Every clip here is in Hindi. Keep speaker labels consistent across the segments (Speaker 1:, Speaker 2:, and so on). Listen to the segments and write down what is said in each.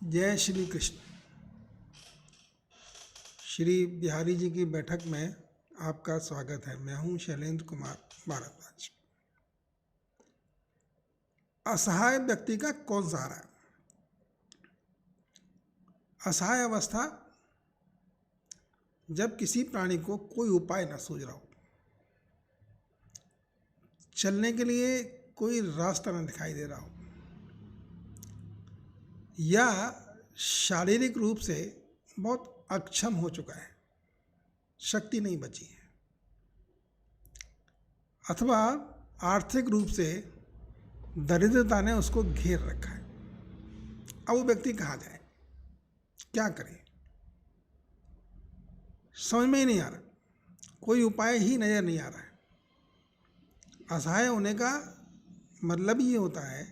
Speaker 1: जय श्री कृष्ण। श्री बिहारी जी की बैठक में आपका स्वागत है। मैं हूं शैलेंद्र कुमार भारद्वाज। असहाय व्यक्ति का कौन सहारा है? असहाय अवस्था जब किसी प्राणी को कोई उपाय न सूझ रहा हो, चलने के लिए कोई रास्ता न दिखाई दे रहा हो, या शारीरिक रूप से बहुत अक्षम हो चुका है, शक्ति नहीं बची है, अथवा आर्थिक रूप से दरिद्रता ने उसको घेर रखा है। अब वो व्यक्ति कहाँ जाए, क्या करे, समझ में ही नहीं आ रहा, कोई उपाय ही नजर नहीं आ रहा है। असहाय होने का मतलब ये होता है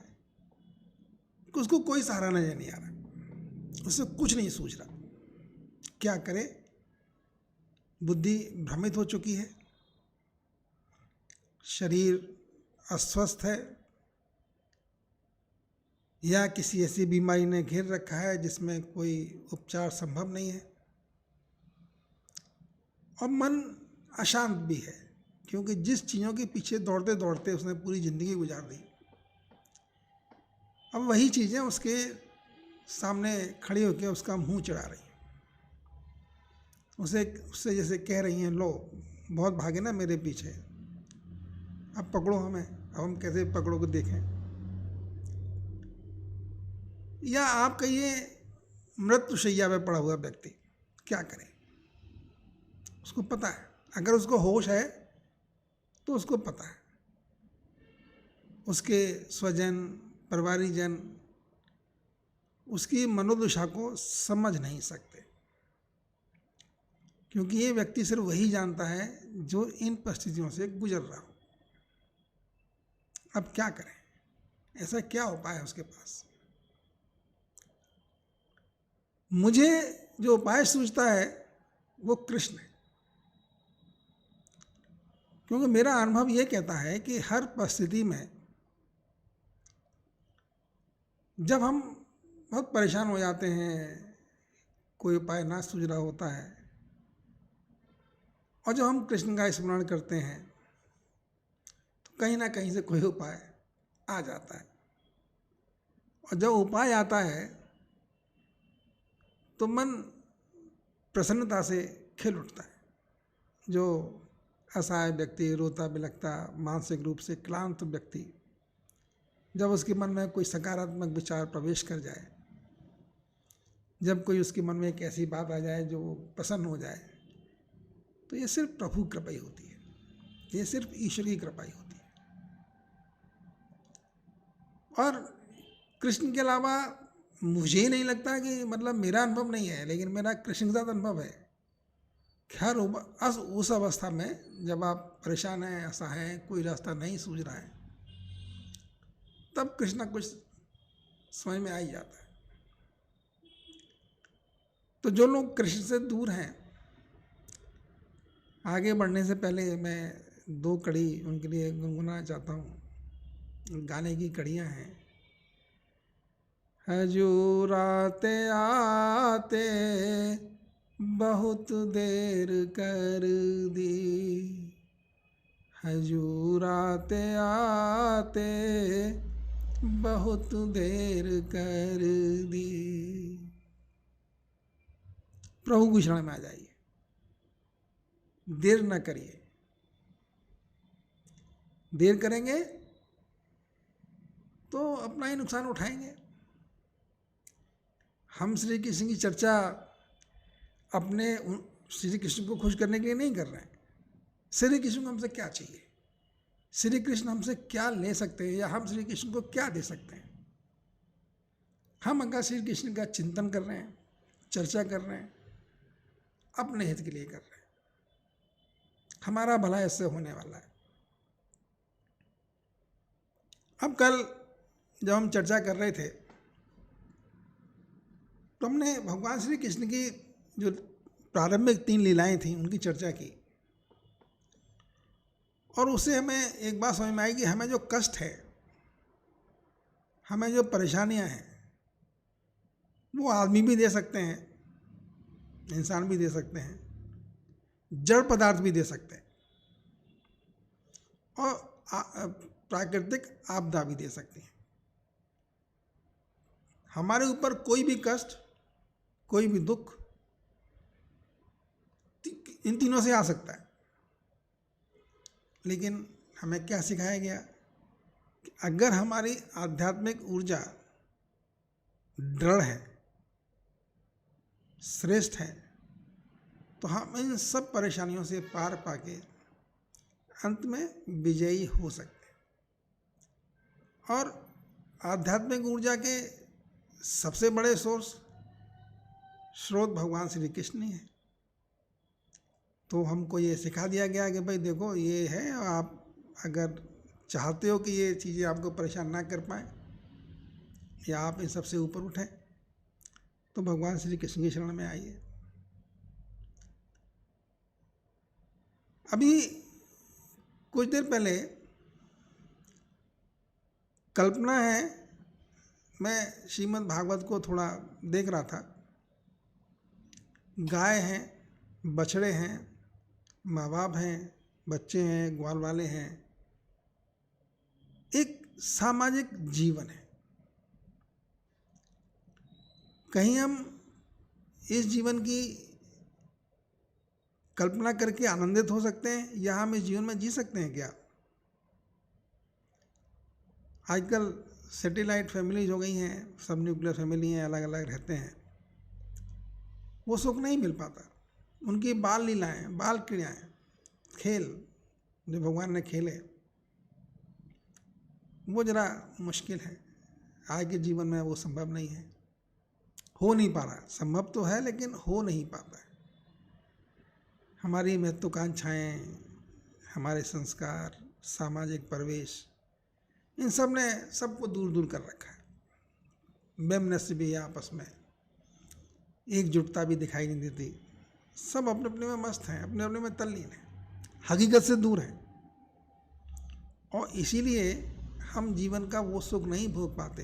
Speaker 1: कि उसको कोई सहारा नजर नहीं आ रहा, उससे कुछ नहीं सूझ रहा, क्या करे। बुद्धि भ्रमित हो चुकी है, शरीर अस्वस्थ है, या किसी ऐसी बीमारी ने घेर रखा है जिसमें कोई उपचार संभव नहीं है, और मन अशांत भी है, क्योंकि जिस चीज़ों के पीछे दौड़ते दौड़ते उसने पूरी ज़िंदगी गुजार दी, अब वही चीज़ें उसके सामने खड़ी होकर उसका मुंह चढ़ा रही हैं, उससे जैसे कह रही हैं, लो बहुत भागे ना मेरे पीछे, अब पकड़ो हमें, अब हम कैसे पकड़ो को देखें। या आप कहिए मृत्युशैया पे पड़ा हुआ व्यक्ति, क्या करे। उसको पता है, अगर उसको होश है तो उसको पता है उसके स्वजन परिवारीजन उसकी मनोदशा को समझ नहीं सकते, क्योंकि ये व्यक्ति सिर्फ वही जानता है जो इन परिस्थितियों से गुजर रहा हो। अब क्या करें, ऐसा क्या उपाय है उसके पास? मुझे जो उपाय सूझता है वो कृष्ण है, क्योंकि मेरा अनुभव ये कहता है कि हर परिस्थिति में जब हम बहुत परेशान हो जाते हैं, कोई उपाय ना सूझ रहा होता है, और जब हम कृष्ण का स्मरण करते हैं तो कहीं ना कहीं से कोई उपाय आ जाता है, और जब उपाय आता है तो मन प्रसन्नता से खिल उठता है। जो असहाय व्यक्ति, रोता बिलखता, मानसिक रूप से क्लांत व्यक्ति, जब उसके मन में कोई सकारात्मक विचार प्रवेश कर जाए, जब कोई उसके मन में एक ऐसी बात आ जाए जो प्रसन्न हो जाए, तो ये सिर्फ प्रभु कृपा ही होती है, ये सिर्फ ईश्वर की कृपा ही होती है। और कृष्ण के अलावा मुझे ही नहीं लगता कि, मतलब मेरा अनुभव नहीं है, लेकिन मेरा कृष्ण के साथ अनुभव है। खैर उस अवस्था में जब आप परेशान हैं, असहाय हैं, कोई रास्ता नहीं सूझ रहा है, तब कृष्ण कुछ समझ में आ ही जाता है। तो जो लोग कृष्ण से दूर हैं, आगे बढ़ने से पहले मैं 2 कड़ी उनके लिए गुनगुनाना चाहता हूँ। गाने की कड़ियाँ हैं। हजूर आते आते बहुत देर कर दी, हजूर आते आते बहुत देर कर दी। प्रभु की शरण में आ जाइए, देर न करिए। देर करेंगे तो अपना ही नुकसान उठाएंगे। हम श्री कृष्ण की चर्चा अपने श्री कृष्ण को खुश करने के लिए नहीं कर रहे हैं। श्री कृष्ण को हमसे क्या चाहिए, श्री कृष्ण हमसे क्या ले सकते हैं, या हम श्री कृष्ण को क्या दे सकते हैं। हम अगर श्री कृष्ण का चिंतन कर रहे हैं, चर्चा कर रहे हैं, अपने हित के लिए कर रहे हैं, हमारा भला इससे होने वाला है। अब कल जब हम चर्चा कर रहे थे तो हमने भगवान श्री कृष्ण की जो प्रारंभिक 3 लीलाएं थीं उनकी चर्चा की, और उससे हमें एक बात समझ में आई कि हमें जो कष्ट है, हमें जो परेशानियां हैं, वो आदमी भी दे सकते हैं, इंसान भी दे सकते हैं, जड़ पदार्थ भी दे सकते हैं, और प्राकृतिक आपदा भी दे सकते हैं। हमारे ऊपर कोई भी कष्ट, कोई भी दुख इन तीनों से आ सकता है। लेकिन हमें क्या सिखाया गया कि अगर हमारी आध्यात्मिक ऊर्जा दृढ़ है, श्रेष्ठ है, तो हम इन सब परेशानियों से पार पाके अंत में विजयी हो सकते हैं। और आध्यात्मिक ऊर्जा के सबसे बड़े स्रोत भगवान श्री कृष्ण ही है। तो हमको ये सिखा दिया गया कि भाई देखो ये है, आप अगर चाहते हो कि ये चीज़ें आपको परेशान ना कर पाए या आप इन सबसे ऊपर उठें, तो भगवान श्री कृष्ण की शरण में आइए। अभी कुछ देर पहले कल्पना है, मैं श्रीमद् भागवत को थोड़ा देख रहा था। गाय हैं, बछड़े हैं, माँ बाप हैं, बच्चे हैं, ग्वाल वाले हैं, एक सामाजिक जीवन है। कहीं हम इस जीवन की कल्पना करके आनंदित हो सकते हैं या हम इस जीवन में जी सकते हैं क्या? आजकल सैटेलाइट फैमिलीज हो गई हैं, सब न्यूक्लियर फैमिली हैं, अलग अलग रहते हैं, वो सुख नहीं मिल पाता। उनकी बाल लीलाएं, बाल क्रियाएं, खेल जो भगवान ने खेले, वो जरा मुश्किल है। आज के जीवन में वो संभव नहीं है, हो नहीं पा रहा। संभव तो है लेकिन हो नहीं पाता है। हमारी महत्वाकांक्षाएं, हमारे संस्कार, सामाजिक परिवेश, इन सब ने सबको दूर दूर कर रखा है। वैमनस्य भी है, आपस में एकजुटता भी दिखाई नहीं देती। सब अपने अपने में मस्त हैं, अपने अपने में तल्लीन हैं, हकीकत से दूर हैं। और इसीलिए हम जीवन का वो सुख नहीं भोग पाते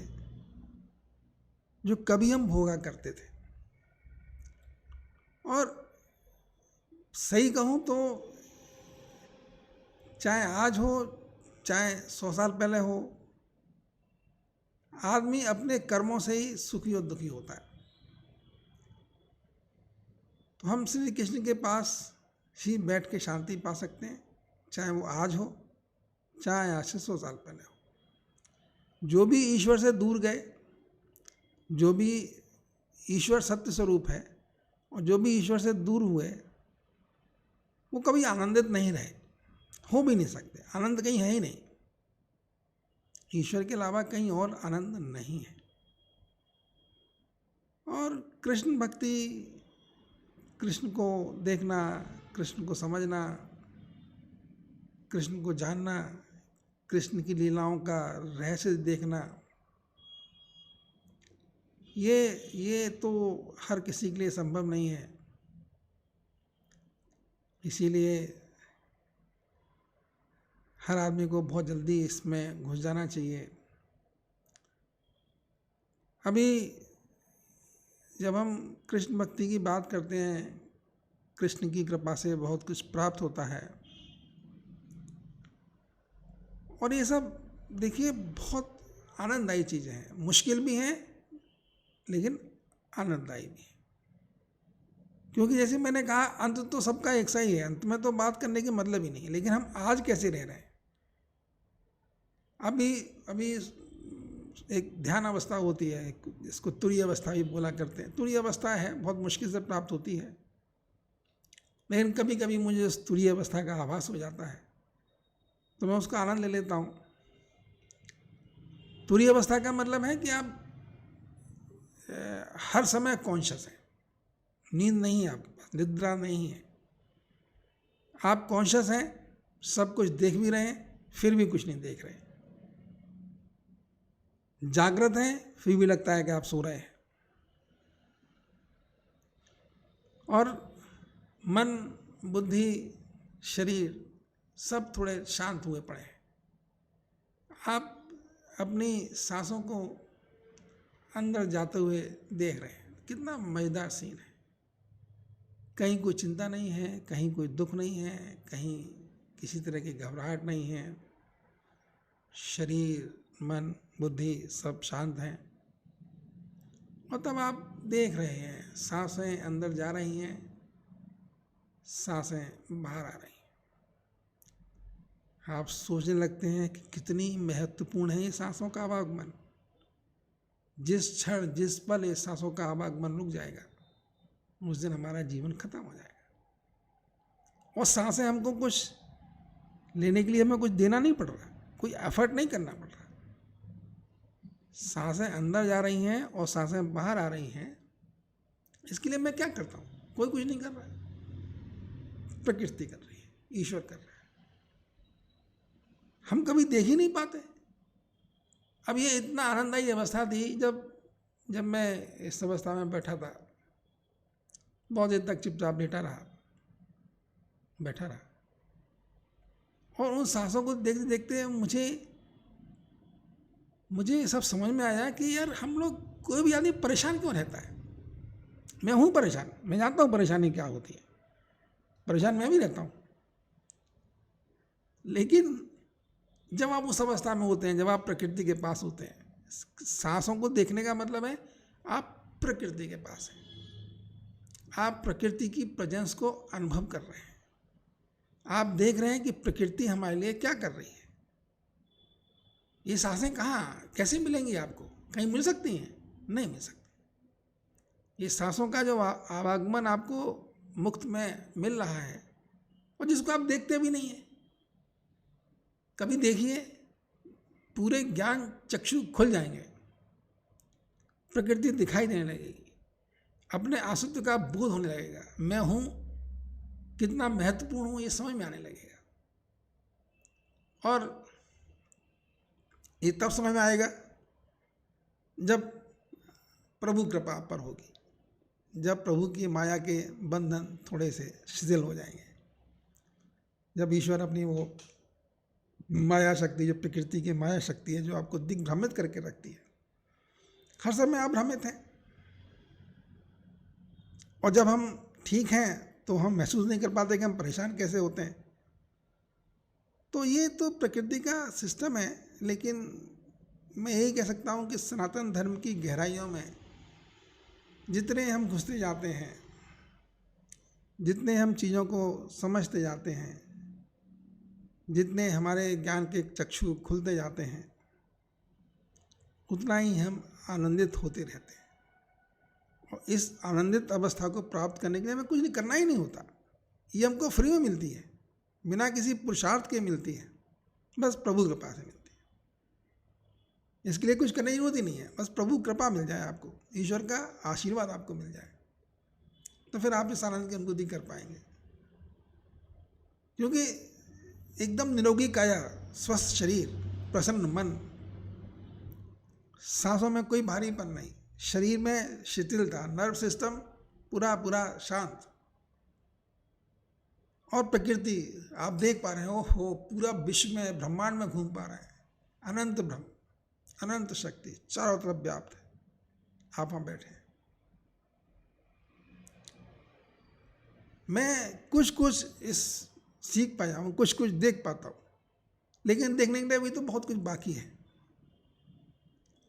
Speaker 1: जो कभी हम भोगा करते थे। और सही कहूँ तो चाहे आज हो, चाहे 100 साल पहले हो, आदमी अपने कर्मों से ही सुखी और दुखी होता है। तो हम श्री कृष्ण के पास ही बैठ के शांति पा सकते हैं, चाहे वो आज हो, चाहे आज से 100 साल पहले हो। जो भी ईश्वर से दूर गए, जो भी ईश्वर सत्य स्वरूप है, और जो भी ईश्वर से दूर हुए, वो कभी आनंदित नहीं रहे, हो भी नहीं सकते। आनंद कहीं है ही नहीं, ईश्वर के अलावा कहीं और आनंद नहीं है। और कृष्ण भक्ति, कृष्ण को देखना, कृष्ण को समझना, कृष्ण को जानना, कृष्ण की लीलाओं का रहस्य देखना, ये तो हर किसी के लिए संभव नहीं है। इसीलिए हर आदमी को बहुत जल्दी इसमें घुस जाना चाहिए। अभी जब हम कृष्ण भक्ति की बात करते हैं, कृष्ण की कृपा से बहुत कुछ प्राप्त होता है, और ये सब देखिए बहुत आनंददायी चीज़ें हैं। मुश्किल भी हैं लेकिन आनंददायी भी है। क्योंकि जैसे मैंने कहा, अंत तो सबका एक सा ही है, अंत में तो बात करने की मतलब ही नहीं है। लेकिन हम आज कैसे रह रहे हैं? अभी एक ध्यान अवस्था होती है, इसको तुरीय अवस्था भी बोला करते हैं। तुरीय अवस्था है, बहुत मुश्किल से प्राप्त होती है, लेकिन कभी कभी मुझे उस तुरीय अवस्था का आभास हो जाता है, तो मैं उसका आनंद ले लेता हूँ। तुरीय अवस्था का मतलब है कि आप हर समय कॉन्शियस हैं, नींद नहीं है, आपके पास निद्रा नहीं है, आप कॉन्शियस हैं, सब कुछ देख भी रहे हैं, फिर भी कुछ नहीं देख रहे, जागृत हैं, फिर भी लगता है कि आप सो रहे हैं। और मन, बुद्धि, शरीर सब थोड़े शांत हुए पड़े हैं। आप अपनी सांसों को अंदर जाते हुए देख रहे हैं, कितना मज़ेदार सीन है। कहीं कोई चिंता नहीं है, कहीं कोई दुख नहीं है, कहीं किसी तरह की घबराहट नहीं है। शरीर, मन, बुद्धि सब शांत हैं। और तब आप देख रहे हैं सांसें अंदर जा रही हैं, सांसें बाहर आ रही हैं। आप सोचने लगते हैं कि कितनी महत्वपूर्ण है ये सांसों का आवागमन। जिस क्षण, जिस पल ये सांसों का आवागमन रुक जाएगा, उस दिन हमारा जीवन खत्म हो जाएगा। और सांसें हमको कुछ लेने के लिए हमें कुछ देना नहीं पड़ रहा, कोई एफर्ट नहीं करना पड़ रहा। सांसें अंदर जा रही हैं और सांसें बाहर आ रही हैं। इसके लिए मैं क्या करता हूँ? कोई कुछ नहीं कर रहा है, प्रकृति कर रही है, ईश्वर कर रहा है। हम कभी देख ही नहीं पाते। अब ये इतना आनंददायी अवस्था थी जब मैं इस अवस्था में बैठा था, बहुत देर तक चुपचाप बैठा रहा और उन सांसों को देखते देखते मुझे सब समझ में आया कि यार हम लोग, कोई भी आदमी परेशान क्यों रहता है। मैं हूँ परेशान, मैं जानता हूँ परेशानी क्या होती है, परेशान मैं भी रहता हूँ। लेकिन जब आप उस अवस्था में होते हैं, जब आप प्रकृति के पास होते हैं, सांसों को देखने का मतलब है आप प्रकृति के पास हैं, आप प्रकृति की प्रेजेंस को अनुभव कर रहे हैं। आप देख रहे हैं कि प्रकृति हमारे लिए क्या कर रही है। ये सांसें कहाँ, कैसे मिलेंगी आपको? कहीं मिल सकती हैं? नहीं मिल सकती। ये सांसों का जो आवागमन आपको मुक्त में मिल रहा है, और जिसको आप देखते भी नहीं है। कभी देखिए, पूरे ज्ञान चक्षु खुल जाएंगे, प्रकृति दिखाई देने लगेगी, अपने अस्तित्व का बोध होने लगेगा। मैं हूँ, कितना महत्वपूर्ण हूँ, ये समझ में आने लगेगा। और ये तब समझ में आएगा जब प्रभु कृपा पर होगी, जब प्रभु की माया के बंधन थोड़े से शिथिल हो जाएंगे, जब ईश्वर अपनी वो माया शक्ति, जो प्रकृति की माया शक्ति है, जो आपको दिग्भ्रमित करके रखती है, हर समय आप भ्रमित हैं। और जब हम ठीक हैं तो हम महसूस नहीं कर पाते कि हम परेशान कैसे होते हैं। तो ये तो प्रकृति का सिस्टम है। लेकिन मैं यही कह सकता हूँ कि सनातन धर्म की गहराइयों में जितने हम घुसते जाते हैं, जितने हम चीज़ों को समझते जाते हैं, जितने हमारे ज्ञान के चक्षु खुलते जाते हैं, उतना ही हम आनंदित होते रहते हैं। और इस आनंदित अवस्था को प्राप्त करने के लिए हमें कुछ नहीं करना ही नहीं होता। ये हमको फ्री में मिलती है, बिना किसी पुरुषार्थ के मिलती है, बस प्रभु कृपा से मिलती है। इसके लिए कुछ करने की जरूरत ही नहीं है, बस प्रभु कृपा मिल जाए आपको, ईश्वर का आशीर्वाद आपको मिल जाए, तो फिर आप इस आनंद की अनुभूति कर पाएंगे। क्योंकि एकदम निरोगी काया, स्वस्थ शरीर, प्रसन्न मन, सांसों में कोई भारीपन नहीं, शरीर में शिथिलता, नर्व सिस्टम पूरा शांत, और प्रकृति आप देख पा रहे हो, पूरा विश्व में, ब्रह्मांड में घूम पा रहे हैं। अनंत ब्रह्म, अनंत शक्ति चारों तरफ व्याप्त है। आप वहाँ बैठे हैं। मैं कुछ इस सीख पाया हूँ, कुछ देख पाता हूँ, लेकिन देखने के लिए अभी तो बहुत कुछ बाकी है।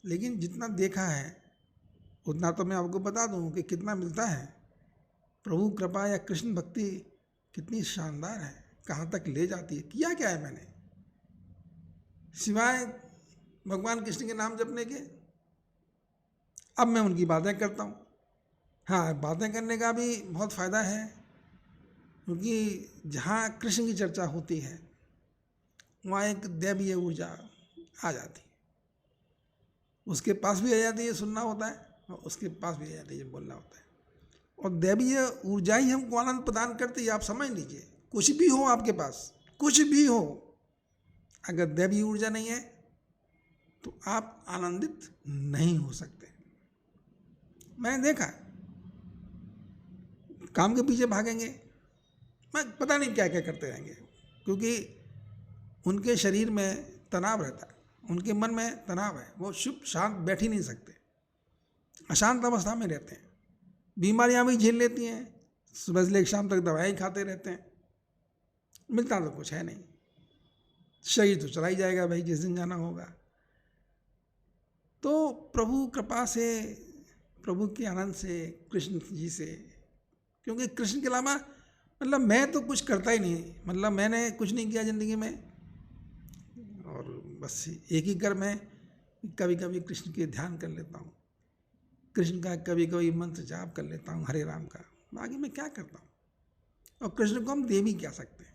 Speaker 1: लेकिन जितना देखा है उतना तो मैं आपको बता दूँ कि कितना मिलता है। प्रभु कृपा या कृष्ण भक्ति कितनी शानदार है, कहाँ तक ले जाती है। किया क्या है मैंने, सिवाय भगवान कृष्ण के नाम जपने के? अब मैं उनकी बातें करता हूँ। हाँ, बातें करने का भी बहुत फ़ायदा है, क्योंकि जहाँ कृष्ण की चर्चा होती है वहाँ एक दैवीय ऊर्जा आ जाती है। उसके पास भी आ जाती है, सुनना होता है, और उसके पास भी आ जाती है, बोलना होता है। और दैवीय ऊर्जा ही हमको आनंद प्रदान करती है। आप समझ लीजिए, कुछ भी हो आपके पास, कुछ भी हो, अगर दैवीय ऊर्जा नहीं है तो आप आनंदित नहीं हो सकते। मैंने देखा, काम के पीछे भागेंगे, मैं पता नहीं क्या क्या करते रहेंगे, क्योंकि उनके शरीर में तनाव रहता है, उनके मन में तनाव है, वो शुभ शांत बैठ ही नहीं सकते, अशांत अवस्था में रहते हैं। बीमारियां भी झेल लेती हैं, सुबह से लेकर शाम तक दवाएं खाते रहते हैं, मिलता तो कुछ है नहीं। शरीर तो चला ही जाएगा भाई, जिस दिन जाना होगा। तो प्रभु कृपा से, प्रभु के आनंद से, कृष्ण जी से, क्योंकि कृष्ण के अलावा मतलब मैं तो कुछ करता ही नहीं, मतलब मैंने कुछ नहीं किया ज़िंदगी में, और बस एक ही कर मैं कभी कभी कृष्ण के ध्यान कर लेता हूँ, कृष्ण का कभी कभी मंत्र जाप कर लेता हूँ, हरे राम का। बाकी मैं क्या करता हूँ, और कृष्ण को हम दे भी क्या सकते हैं।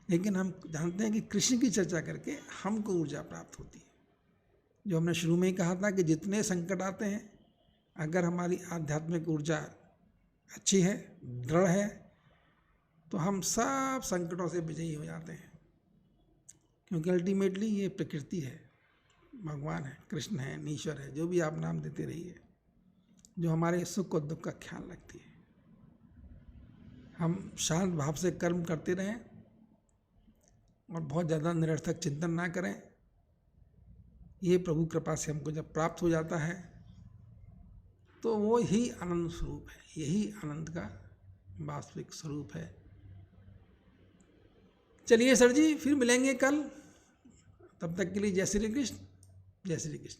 Speaker 1: लेकिन हम जानते हैं कि कृष्ण की चर्चा करके हमको ऊर्जा प्राप्त होती है। जो हमने शुरू में ही कहा था कि जितने संकट आते हैं, अगर हमारी आध्यात्मिक ऊर्जा अच्छी है, दृढ़ है, तो हम सब संकटों से विजयी हो जाते हैं। क्योंकि अल्टीमेटली ये प्रकृति है, भगवान है, कृष्ण है, ईश्वर है, जो भी आप नाम देते रहिए, जो हमारे सुख और दुख का ख्याल रखती है। हम शांत भाव से कर्म करते रहें और बहुत ज़्यादा निरर्थक चिंतन ना करें। ये प्रभु कृपा से हमको जब प्राप्त हो जाता है तो वो ही आनंद स्वरूप है, यही आनंद का वास्तविक स्वरूप है। चलिए सर जी, फिर मिलेंगे कल। तब तक के लिए जय श्री कृष्ण, जय श्री कृष्ण।